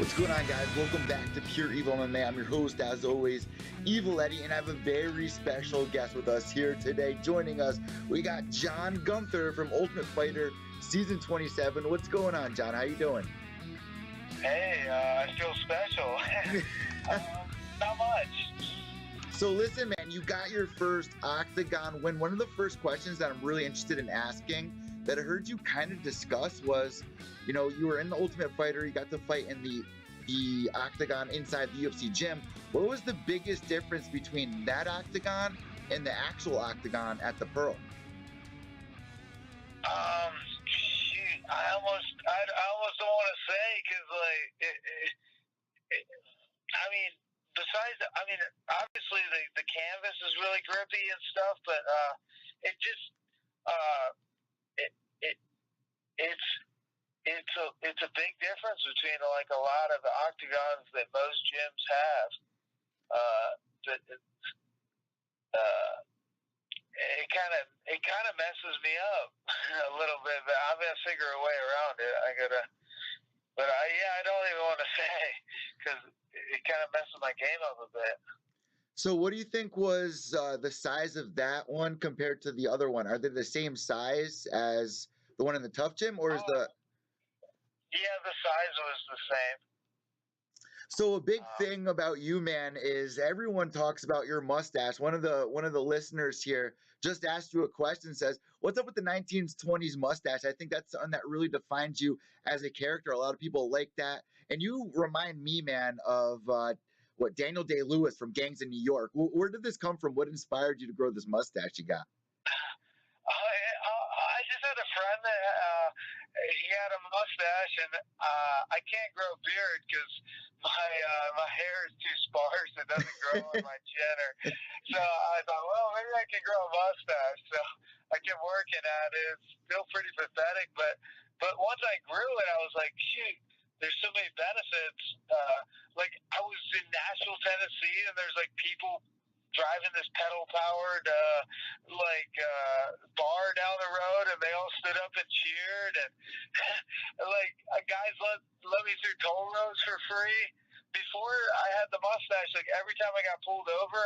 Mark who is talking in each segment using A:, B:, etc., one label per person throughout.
A: What's going on, guys? Welcome back to Pure Evil MMA. I'm your host, as always, Evil Eddie, and I have a very special guest with us here today. Joining us, we got John Gunther from Ultimate Fighter Season 27. What's going on, John? How you doing?
B: Hey, I feel special. Not much.
A: So listen, man, you got your first Octagon win. One of the first questions that I'm really interested in asking that I heard you kind of discuss was, you know, you were in the Ultimate Fighter, you got to fight in the Octagon inside the UFC gym. What was the biggest difference between that Octagon and the actual Octagon at the Pearl?
B: Shoot, I almost don't want to say because, like, obviously the canvas is really grippy and stuff, but it's a big difference between like a lot of the octagons that most gyms have. It kind of messes me up a little bit, but I'm gonna figure a way around it. I don't even want to say because it kind of messes my game up a bit.
A: So what do you think was the size of that one compared to the other one? Are they the same size as the one in the Tough Gym, or is the...
B: Yeah, the size was the same.
A: So a big thing about you, man, is everyone talks about your mustache. One of the listeners here just asked you a question, says, what's up with the 1920s mustache? I think that's something that really defines you as a character. A lot of people like that. And you remind me, man, of Daniel Day-Lewis from Gangs in New York. Where did this come from? What inspired you to grow this mustache you got?
B: I just had a friend that he had a mustache, and I can't grow a beard because my hair is too sparse. It doesn't grow on my chin. So I thought, well, maybe I can grow a mustache. So I kept working at it. It's still pretty pathetic, but once I grew it, I was like, shoot, there's so many benefits. Like I was in Nashville, Tennessee, and there's like people driving this pedal-powered bar down the road, and they all stood up and cheered, and like guys let me through toll roads for free. Before I had the mustache, like every time I got pulled over,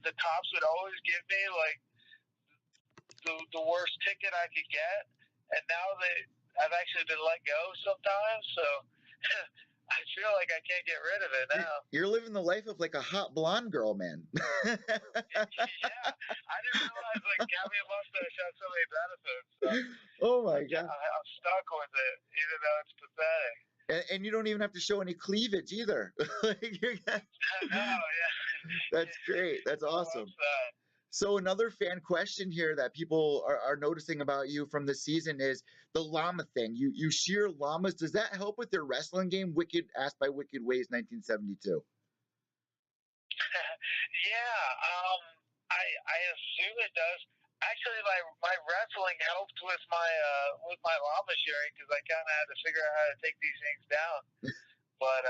B: the cops would always give me like the worst ticket I could get, and now I've actually been let go sometimes, so I feel like I can't get rid of it now.
A: You're living the life of like a hot blonde girl, man.
B: Yeah, I didn't realize like having a mustache had so many benefits. So
A: oh my God.
B: I'm stuck with it, even though it's pathetic.
A: And you don't even have to show any cleavage either.
B: No, yeah.
A: That's great. That's awesome. So another fan question here that people are noticing about you from this season is the llama thing. You shear llamas. Does that help with your wrestling game? Asked by Wicked Ways 1972.
B: Yeah, I assume it does. Actually, my wrestling helped with my llama shearing because I kind of had to figure out how to take these things down. But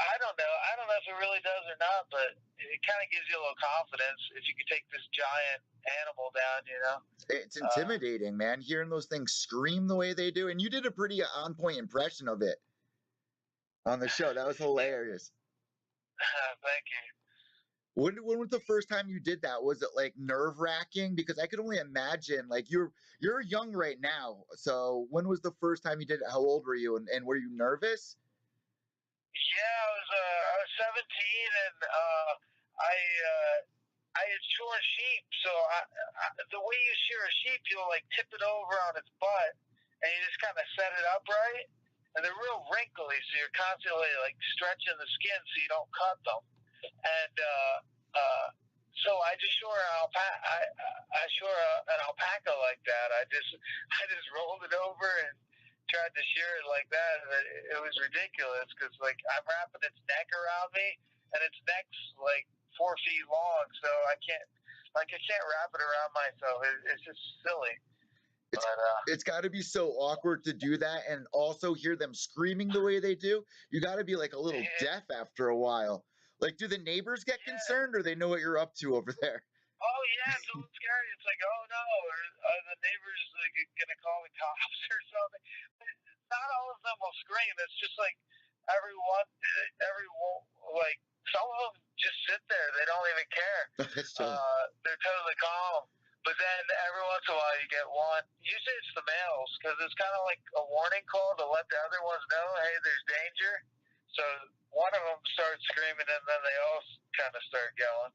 B: I don't know. I don't know if it really does or not, but it kind of gives you a little confidence if you can take this giant animal down, you know?
A: It's intimidating, man, hearing those things scream the way they do. And you did a pretty on-point impression of it on the show. That was hilarious.
B: Thank you.
A: When was the first time you did that? Was it like nerve-wracking? Because I could only imagine, like you're young right now. So when was the first time you did it? How old were you? And were you nervous?
B: Yeah, I was 17, and I had shorn sheep. So the way you shear a sheep, you'll like tip it over on its butt, and you just kind of set it upright. And they're real wrinkly, so you're constantly like stretching the skin so you don't cut them. And so I just shore an alpaca like that. I just rolled it over and tried to shear it like that. It was ridiculous because like I'm wrapping its neck around me, and its neck's like 4 feet long, so I can't wrap it around myself. It's just silly.
A: It's got to be so awkward to do that and also hear them screaming the way they do. You got to be like a little deaf after a while. Like, do the neighbors get concerned, or they know what you're up to over there?
B: Oh, yeah, it's a little scary. It's like, oh, no, are the neighbors going to call the cops or something? Not all of them will scream. It's just like, like some of them just sit there. They don't even care.
A: That's true.
B: They're totally calm. But then every once in a while you get one. Usually it's the males because it's kind of like a warning call to let the other ones know, hey, there's danger. So one of them starts screaming and then they all kind of start yelling.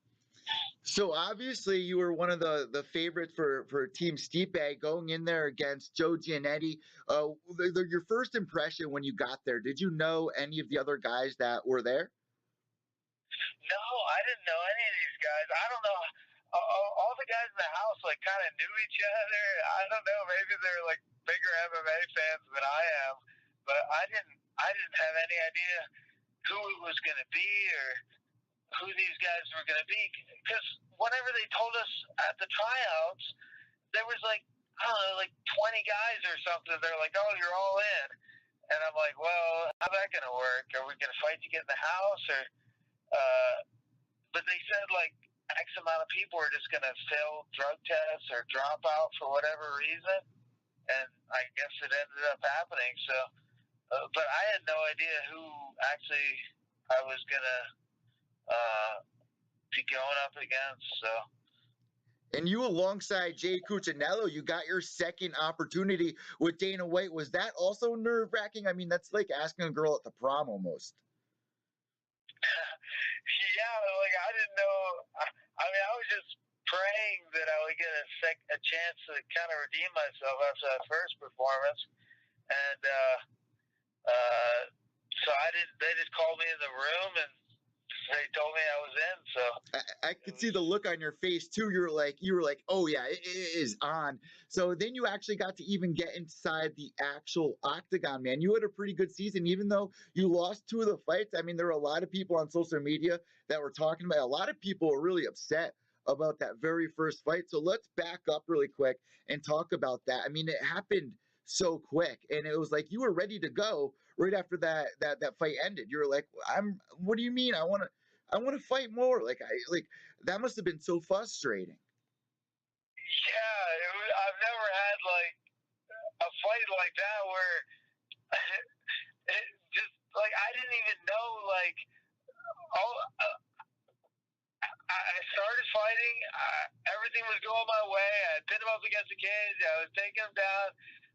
A: So obviously you were one of the favorites for Team Stipe going in there against Joe Giannetti. Your first impression when you got there, did you know any of the other guys that were there?
B: No, I didn't know any of these guys. I don't know. All the guys in the house like kind of knew each other. I don't know. Maybe they're like bigger MMA fans than I am, but I didn't have any idea who it was going to be or who these guys were going to be. Because whenever they told us at the tryouts, there was like, I don't know, like 20 guys or something. They're like, oh, you're all in. And I'm like, well, how's that going to work? Are we going to fight to get in the house? Or, but they said like X amount of people are just going to fail drug tests or drop out for whatever reason. And I guess it ended up happening. So, but I had no idea who actually I was going to be going up against. So.
A: And you, alongside Jay Cuccinello, you got your second opportunity with Dana White. Was that also nerve-wracking? I mean, that's like asking a girl at the prom almost.
B: Yeah, like I didn't know. I mean, I was just praying that I would get a chance to kind of redeem myself after that first performance, and so I didn't. They just called me in the room and they told me I was in. So
A: I could see the look on your face too. You were like, oh yeah, it is on. So then you actually got to even get inside the actual octagon, man. You had a pretty good season, even though you lost 2 of the fights. I mean, there were a lot of people on social media that were talking about it. A lot of people were really upset about that very first fight. So let's back up really quick and talk about that. I mean, it happened so quick, and it was like you were ready to go right after that fight ended. You were like, what do you mean? I want to fight more. Like that must have been so frustrating.
B: Yeah, I've never had like a fight like that where it just like I didn't even know like all. I started fighting. Everything was going my way. I pinned him up against the cage. I was taking him down.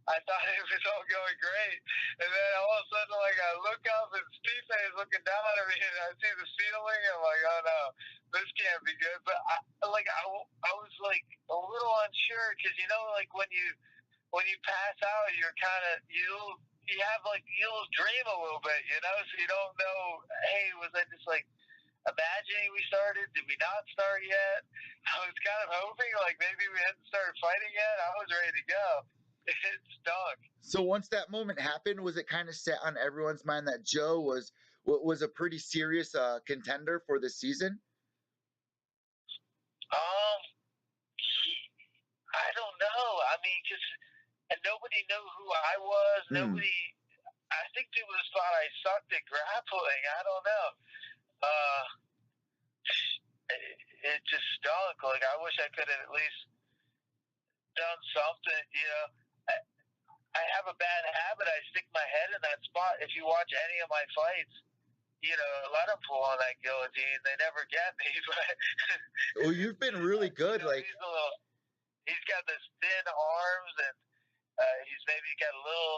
B: I thought it was all going great. And then all of a sudden, like, I look up and Stipe is looking down at me and I see the ceiling. And I'm like, oh no, this can't be good. But I was like a little unsure because, you know, like when you pass out, you're kind of, you have like, you'll dream a little bit, you know, so you don't know, hey, was I just like, imagining we started? Did we not start yet? I was kind of hoping like maybe we hadn't started fighting yet. I was ready to go. It stunk.
A: So once that moment happened, was it kind of set on everyone's mind that Joe was a pretty serious contender for this season?
B: I don't know. I mean, and nobody knew who I was. Nobody. I think people just thought I sucked at grappling. I don't know. It just stunk. Like I wish I could have at least done something. You know, I have a bad habit. I stick my head in that spot. If you watch any of my fights, you know, let them pull on that guillotine. They never get me. But
A: well, you've been really good.
B: You know, he's got this thin arms, and he's maybe got a little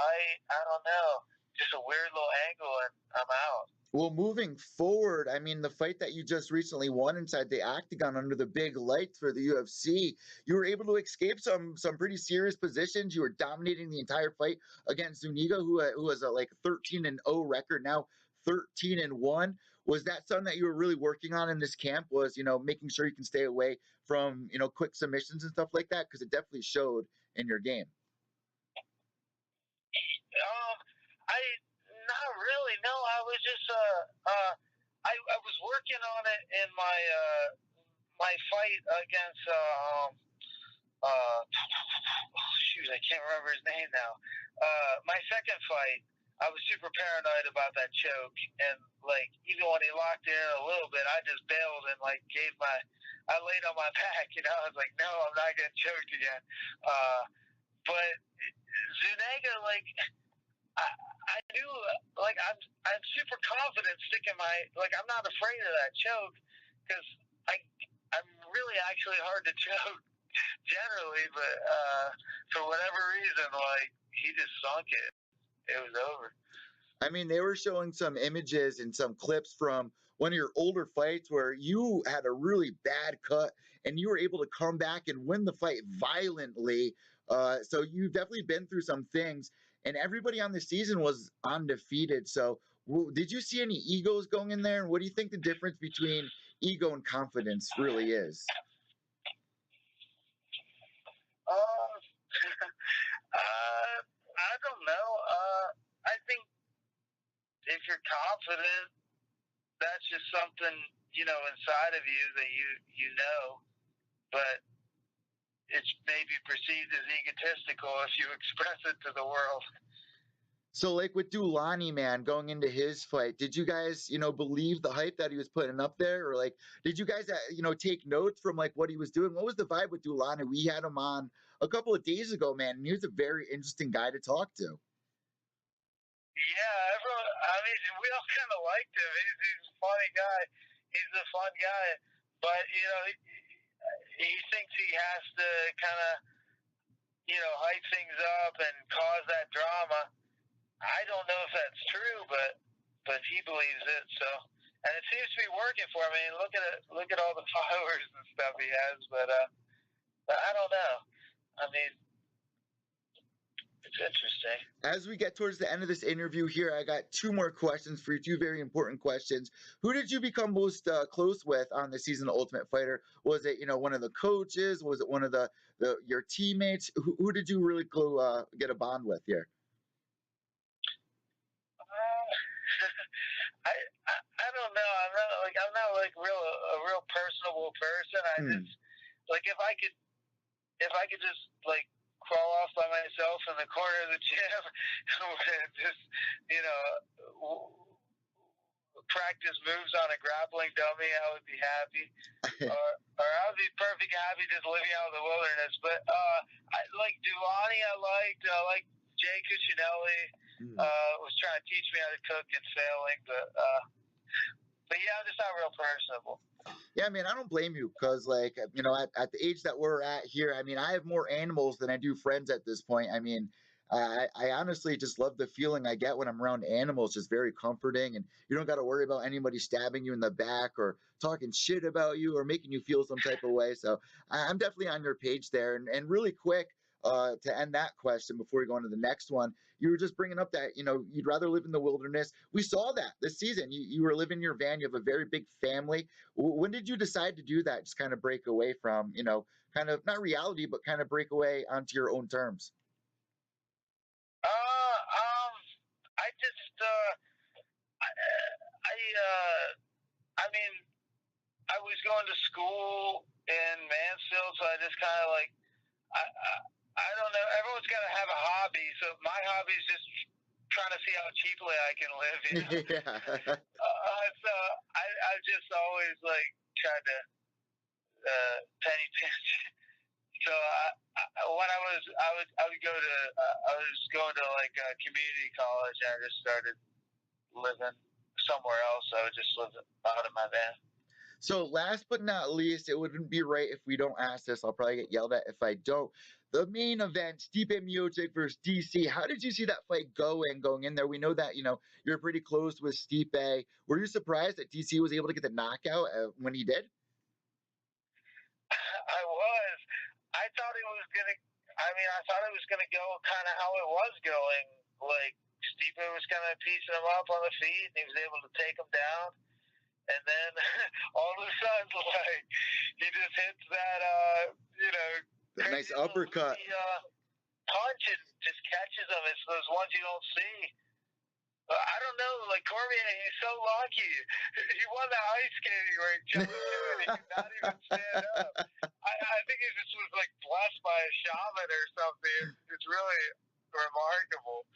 B: height. I don't know. Just a weird little angle, and I'm out.
A: Well, moving forward, I mean, the fight that you just recently won inside the octagon under the big lights for the UFC, you were able to escape some pretty serious positions. You were dominating the entire fight against Zuniga, who has a like 13-0 record, now 13-1. Was that something that you were really working on in this camp? Was, you know, making sure you can stay away from, you know, quick submissions and stuff like that? Because it definitely showed in your game.
B: Not really. No, I was just I was working on it in my my fight against shoot, I can't remember his name now. My second fight, I was super paranoid about that choke, and like even when he locked in a little bit, I just bailed and like I laid on my back, you know. I was like, no, I'm not getting choked again. But Zuniga, like I knew, like I'm super confident sticking I'm not afraid of that choke because I'm really actually hard to choke generally, but for whatever reason, he just sunk it. It was over.
A: I mean, they were showing some images and some clips from one of your older fights where you had a really bad cut and you were able to come back and win the fight violently. So you've definitely been through some things, and everybody on the season was undefeated. So did you see any egos going in there? And what do you think the difference between ego and confidence really is?
B: I don't know. I think if you're confident, that's just something inside of you that you know, but it's maybe perceived as egotistical if you express it to the world.
A: So, like with Dulani, man, going into his fight, did you guys, believe the hype that he was putting up there, or did you guys, take notes from what he was doing? What was the vibe with Dulani? We had him on a couple of days ago, man, and he was a very interesting guy to talk to.
B: Yeah, everyone. I mean, we all kind of liked him. He's a funny guy. He's a fun guy, but he thinks he has to kind of hype things up and cause that drama. I don't know if that's true, but he believes it. So, and it seems to be working for him. I mean, look at it. Look at all the followers and stuff he has. But I don't know. I mean, it's interesting.
A: As we get towards the end of this interview here, I got two more questions for you. Two very important questions. Who did you become most close with on the season of Ultimate Fighter? Was it one of the coaches? Was it one of your teammates? Who did you really get a bond with here?
B: I don't know. I'm not a real personable person. I just if I could just crawl off by myself in the corner of the gym and just practice moves on a grappling dummy, I would be happy. or I would be perfectly happy just living out in the wilderness. But I like Dulani. I liked Jay Cuccinelli. Was trying to teach me how to cook and failing, but yeah, I'm just not real personable.
A: Yeah, man, I don't blame you because, at the age that we're at here, I mean, I have more animals than I do friends at this point. I mean, I honestly just love the feeling I get when I'm around animals, just very comforting, and you don't got to worry about anybody stabbing you in the back or talking shit about you or making you feel some type of way. So I'm definitely on your page there. And really quick, to end that question before we go on to the next one, you were just bringing up that you'd rather live in the wilderness. We saw that this season. You were living in your van. You have a very big family. When did you decide to do that? Just kind of break away from kind of not reality, but kind of break away onto your own terms.
B: I just I mean, I was going to school in Mansfield, so I just kind of I don't know. Everyone's got to have a hobby. So my hobby is just trying to see how cheaply I can live.
A: Yeah.
B: So I just always tried to penny pinch. So when I would go to I was going to a community college, and I just started living somewhere else. So I would just live out of my van.
A: So last but not least, it wouldn't be right if we don't ask this. I'll probably get yelled at if I don't. The main event, Stipe Miocic versus DC. How did you see that fight going in there? We know that, you're pretty close with Stipe. Were you surprised that DC was able to get the knockout when he did?
B: I was. I thought it was going to go kind of how it was going. Stipe was kind of piecing him up on the feet, and he was able to take him down. And then all of a sudden, he just hits that,
A: that nice uppercut.
B: Punch and just catches him. It's those ones you don't see. I don't know. Cormier, he's so lucky. He won the ice skating where he jumped to it. He did not even stand up. I think he just was blessed by a shaman or something. It's really remarkable.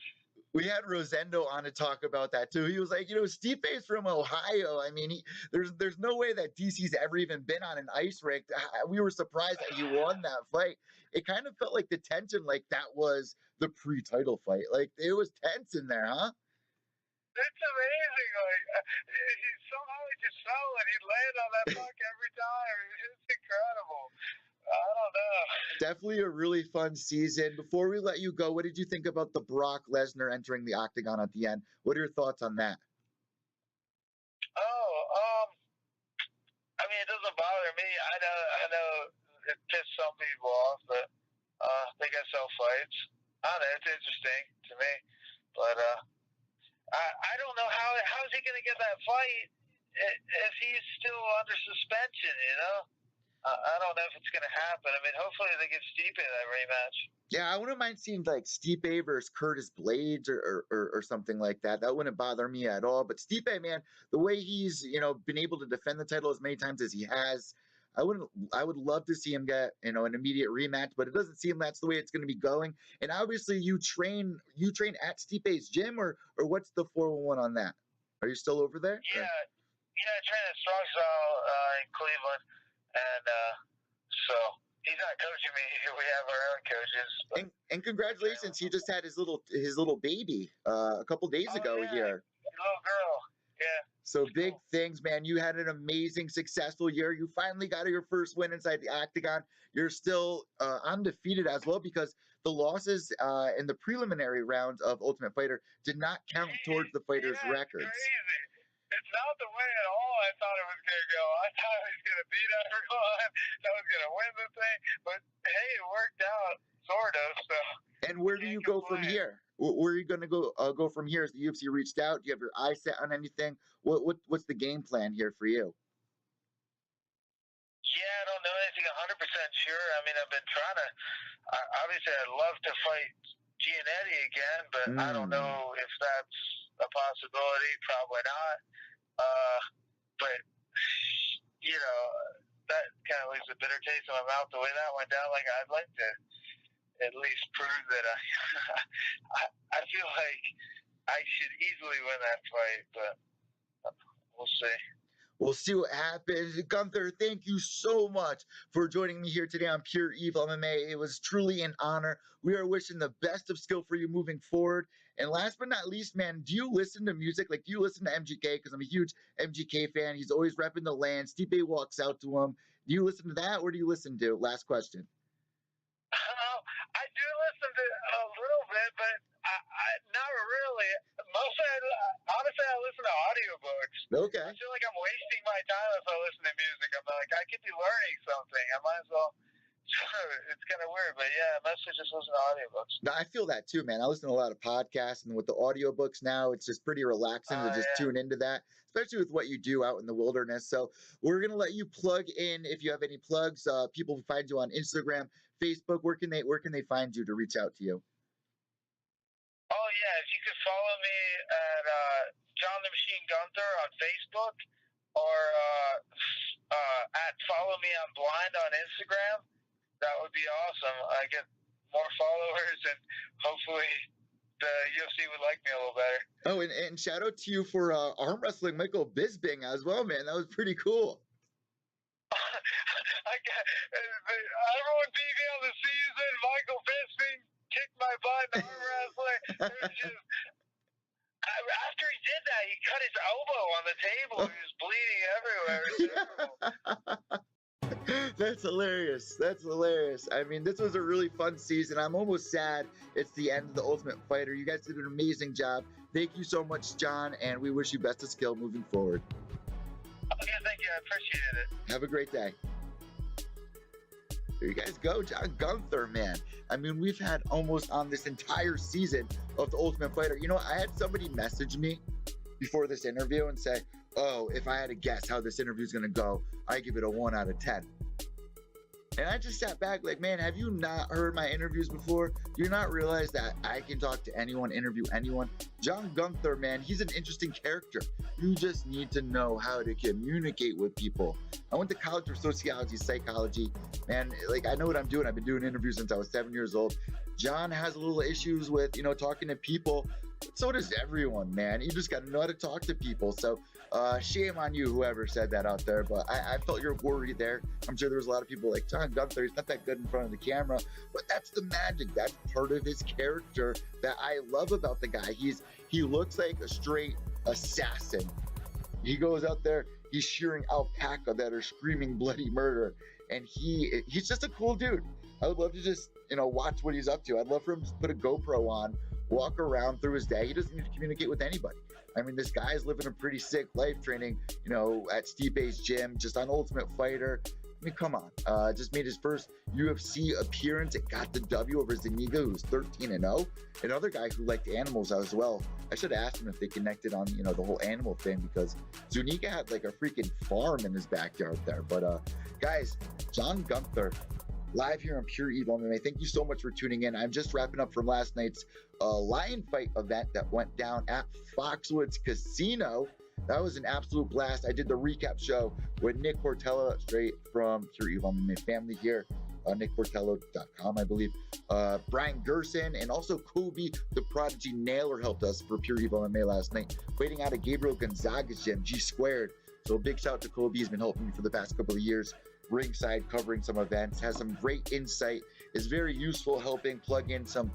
A: We had Rosendo on to talk about that too. He was like, Stipe's from Ohio. I mean, there's no way that DC's ever even been on an ice rink. We were surprised that he won that fight. It kind of felt like the tension, that was the pre-title fight. It was tense in there, huh?
B: It's amazing. Like he somehow he just fell and he'd land on that puck every time. It's incredible. I don't know.
A: Definitely a really fun season. Before we let you go, what did you think about the Brock Lesnar entering the octagon at the end? What are your thoughts on that?
B: I mean, it doesn't bother me. I know it pissed some people off, but they got sell fights. I don't know. It's interesting to me, but I don't know how is he going to get that fight if he's still under suspension. You know, I don't know if it's going to happen. I mean, hopefully they give Stipe that rematch. Yeah,
A: I wouldn't mind seeing like Stipe versus Curtis Blades or something like that. That wouldn't bother me at all. But Stipe, man, the way he's been able to defend the title as many times as he has, I would love to see him get an immediate rematch. But it doesn't seem that's the way it's going to be going. And obviously, you train at Stipe's gym, or what's the 411 on that? Are you still over there?
B: Yeah, I train at Strong Style in Cleveland, and so. He's not coaching me. We have our own coaches.
A: And congratulations, he just had his little baby a couple days ago here.
B: Little girl, yeah.
A: So big things, man. You had an amazing, successful year. You finally got your first win inside the octagon. You're still undefeated as well, because the losses in the preliminary rounds of Ultimate Fighter did not count towards the fighter's records.
B: Crazy. It's not the way at all I thought it was going to go. I thought he was going to beat everyone. I was going to win the thing. But, hey, it worked out, sort of. So.
A: And where do you go from here? Where are you going to go from here? Has the UFC reached out? Do you have your eyes set on anything? What's the game plan here for you?
B: Yeah, I don't know anything 100% sure. I mean, I've been trying to – obviously, I'd love to fight Giannetti again, but I don't know if that's a possibility. Probably not. But, that kind of leaves a bitter taste in my mouth the way that went down. Like, I'd like to at least prove that I feel like I should easily win that fight, but we'll see.
A: We'll see what happens. Gunther, thank you so much for joining me here today on Pure Evil MMA. It was truly an honor. We are wishing the best of skill for you moving forward. And last but not least, man, do you listen to music? Like, do you listen to MGK? Because I'm a huge MGK fan. He's always repping the land. Stipe walks out to him. Do you listen to that, or do you listen to? Last question.
B: I do listen to a little bit, but I not really. Honestly, I listen to audiobooks.
A: Okay.
B: I feel like I'm wasting my time if I listen to music. I'm like, I could be learning something. I might as well. It's kind of weird, but yeah, I mostly just listen to audiobooks.
A: No, I feel that too, man. I listen to a lot of podcasts, and with the audiobooks now, it's just pretty relaxing to just tune into that, especially with what you do out in the wilderness. So we're going to let you plug in if you have any plugs. People who find you on Instagram, Facebook, where can they find you to reach out to you?
B: Oh, yeah, if you could follow me at John the Machine Gunther on Facebook, or at Follow Me on Blind on Instagram. That would be awesome. I get more followers, and hopefully the UFC would like me a little better.
A: Oh, and shout out to you for arm wrestling Michael Bisping as well, man. That was pretty cool.
B: Everyone beat me on the season. Michael Bisping kicked my butt in arm wrestling. After he did that, he cut his elbow on the table. He was bleeding everywhere. It was terrible.
A: That's hilarious. That's hilarious. I mean, this was a really fun season. I'm almost sad it's the end of the Ultimate Fighter. You guys did an amazing job. Thank you so much, John, and we wish you best of skill moving forward.
B: Okay, thank you. I appreciate it.
A: Have a great day. There you guys go, John Gunther, man. I mean, we've had almost on this entire season of the Ultimate Fighter. You know, I had somebody message me before this interview and say, oh, if I had to guess how this interview is going to go, I give it a 1 out of 10. And I just sat back like, man, have you not heard my interviews before? Do you not realize that I can talk to anyone, interview anyone? John Gunther, man, he's an interesting character. You just need to know how to communicate with people. I went to college for sociology, psychology, and like, I know what I'm doing. I've been doing interviews since I was 7 years old. John has a little issues with, talking to people. So does everyone, man. You just got to know how to talk to people. So shame on you, whoever said that out there. But I felt your worry there. I'm sure there was a lot of people like, John Gunther, he's not that good in front of the camera. But that's the magic. That's part of his character that I love about the guy. He looks like a straight assassin. He goes out there, he's shearing alpaca that are screaming bloody murder, and he's just a cool dude. I would love to just, watch what he's up to. I'd love for him to put a GoPro on, walk around through his day. He doesn't need to communicate with anybody. I mean, this guy's living a pretty sick life, training, at Stipe's gym, just on Ultimate Fighter. I mean, come on. Just made his first UFC appearance. It got the W over Zuniga, who's 13-0. Another guy who liked animals as well. I should have asked him if they connected on, the whole animal thing, because Zuniga had like a freaking farm in his backyard there. But guys, John Gunther, live here on Pure Evil MMA. Thank you so much for tuning in. I'm just wrapping up from last night's lion fight event that went down at Foxwoods Casino. That was an absolute blast. I did the recap show with Nick Portello, straight from Pure Evil MMA family here, nickportello.com, I believe. Brian Gerson and also Kobe, the Prodigy Nailer, helped us for Pure Evil MMA last night, fighting out of Gabriel Gonzaga's gym, G Squared. So a big shout out to Kobe. He's been helping me for the past couple of years, ringside, covering some events, has some great insight, is very useful, helping plug in some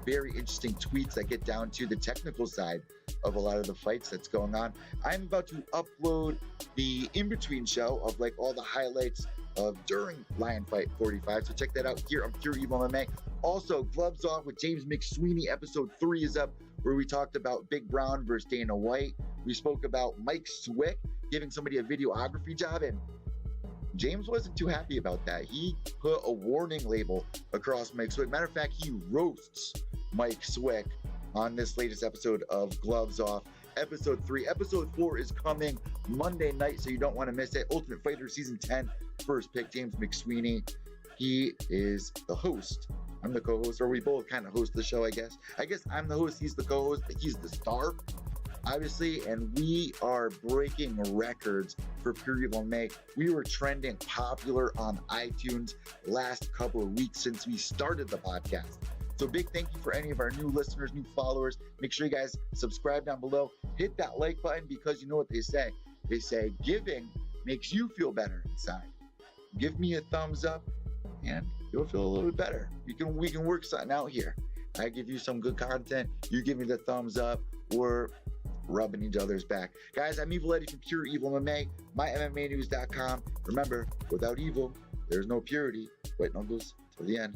A: very interesting tweets that get down to the technical side of a lot of the fights that's going on. I'm about to upload the in-between show of like all the highlights of during Lion Fight 45. So check that out here on Pure Evil MMA. Also, Gloves Off with James McSweeney, episode 3 is up, where we talked about Big Brown versus Dana White. We spoke about Mike Swick giving somebody a videography job, and James wasn't too happy about that. He put a warning label across Mike Swick. Matter of fact, he roasts Mike Swick on this latest episode of Gloves Off, episode 3. Episode 4 is coming Monday night, so you don't want to miss it. Ultimate Fighter Season 10, first pick, James McSweeney. He is the host. I'm the co-host, or we both kind of host the show, I guess. I guess I'm the host, he's the co-host, but he's the star, obviously, and we are breaking records for Pure Evil MMA. We were trending popular on iTunes last couple of weeks since we started the podcast. So big thank you for any of our new listeners, new followers. Make sure you guys subscribe down below. Hit that like button, because you know what they say. They say giving makes you feel better inside. Give me a thumbs up and you'll feel a little bit better. We can work something out here. I give you some good content. You give me the thumbs up. We're rubbing each other's back. Guys, I'm Evil Eddie from Pure Evil MMA, mymmanews.com. Remember, without evil, there's no purity. White knuckles till the end.